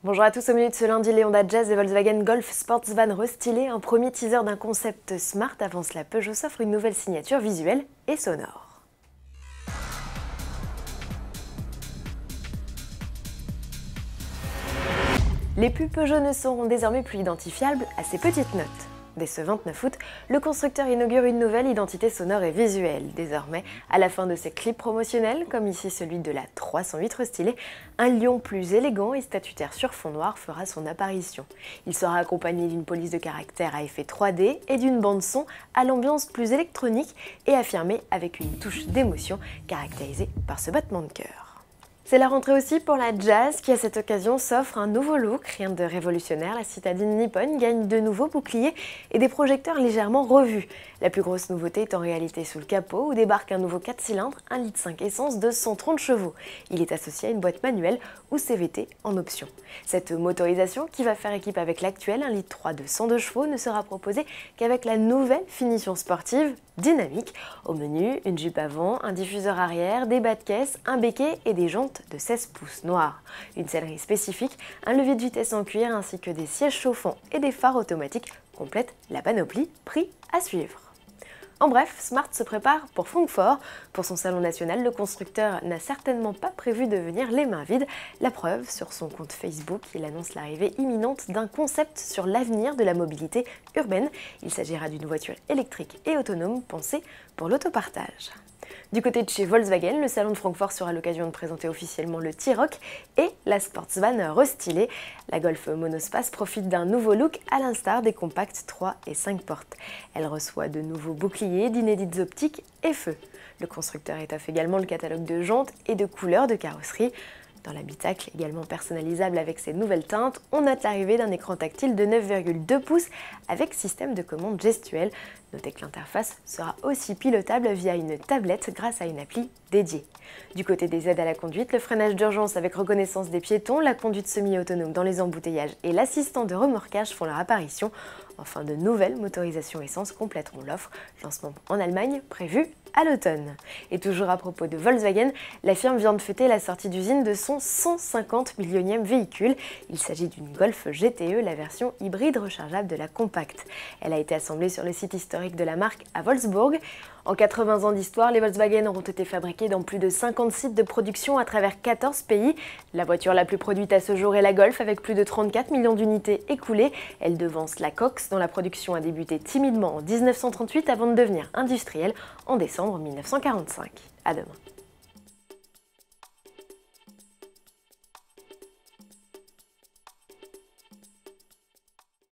Bonjour à tous, au menu de ce lundi, les Honda Jazz et Volkswagen Golf Sportsvan restylés. Un premier teaser d'un concept smart. Avant cela, Peugeot s'offre une nouvelle signature visuelle et sonore. Les pubs Peugeot ne seront désormais plus identifiables à ces petites notes. Dès ce 29 août, le constructeur inaugure une nouvelle identité sonore et visuelle. Désormais, à la fin de ses clips promotionnels, comme ici celui de la 308 restylée, un lion plus élégant et statutaire sur fond noir fera son apparition. Il sera accompagné d'une police de caractère à effet 3D et d'une bande-son à l'ambiance plus électronique et affirmée avec une touche d'émotion caractérisée par ce battement de cœur. C'est la rentrée aussi pour la Jazz qui à cette occasion s'offre un nouveau look. Rien de révolutionnaire, la citadine nippone gagne de nouveaux boucliers et des projecteurs légèrement revus. La plus grosse nouveauté est en réalité sous le capot où débarque un nouveau 4 cylindres 1,5 litre essence de 130 chevaux. Il est associé à une boîte manuelle ou CVT en option. Cette motorisation qui va faire équipe avec l'actuel 1,3 litre de 102 chevaux ne sera proposée qu'avec la nouvelle finition sportive dynamique. Au menu, une jupe avant, un diffuseur arrière, des bas de caisse, un béquet et des jantes de 16 pouces noirs. Une sellerie spécifique, un levier de vitesse en cuir ainsi que des sièges chauffants et des phares automatiques complètent la panoplie, prix à suivre. En bref, Smart se prépare pour Francfort. Pour son salon national, le constructeur n'a certainement pas prévu de venir les mains vides. La preuve, sur son compte Facebook, il annonce l'arrivée imminente d'un concept sur l'avenir de la mobilité urbaine. Il s'agira d'une voiture électrique et autonome pensée pour l'autopartage. Du côté de chez Volkswagen, le salon de Francfort sera l'occasion de présenter officiellement le T-Roc et la Sportsvan restylée. La Golf Monospace profite d'un nouveau look à l'instar des compacts 3 et 5 portes. Elle reçoit de nouveaux boucliers, d'inédites optiques et feux. Le constructeur étoffe également le catalogue de jantes et de couleurs de carrosserie. Dans l'habitacle, également personnalisable avec ses nouvelles teintes, on note l'arrivée d'un écran tactile de 9,2 pouces avec système de commande gestuelle. Notez que l'interface sera aussi pilotable via une tablette grâce à une appli dédiée. Du côté des aides à la conduite, le freinage d'urgence avec reconnaissance des piétons, la conduite semi-autonome dans les embouteillages et l'assistant de remorquage font leur apparition. Enfin, de nouvelles motorisations essence compléteront l'offre. Lancement en Allemagne prévu à l'automne. Et toujours à propos de Volkswagen, la firme vient de fêter la sortie d'usine de son 150 millionième véhicule. Il s'agit d'une Golf GTE, la version hybride rechargeable de la compacte. Elle a été assemblée sur le site historique de la marque à Wolfsburg. En 80 ans d'histoire, les Volkswagen auront été fabriqués dans plus de 50 sites de production à travers 14 pays. La voiture la plus produite à ce jour est la Golf avec plus de 34 millions d'unités écoulées. Elle devance la Cox dont la production a débuté timidement en 1938 avant de devenir industrielle en décembre 1945. À demain.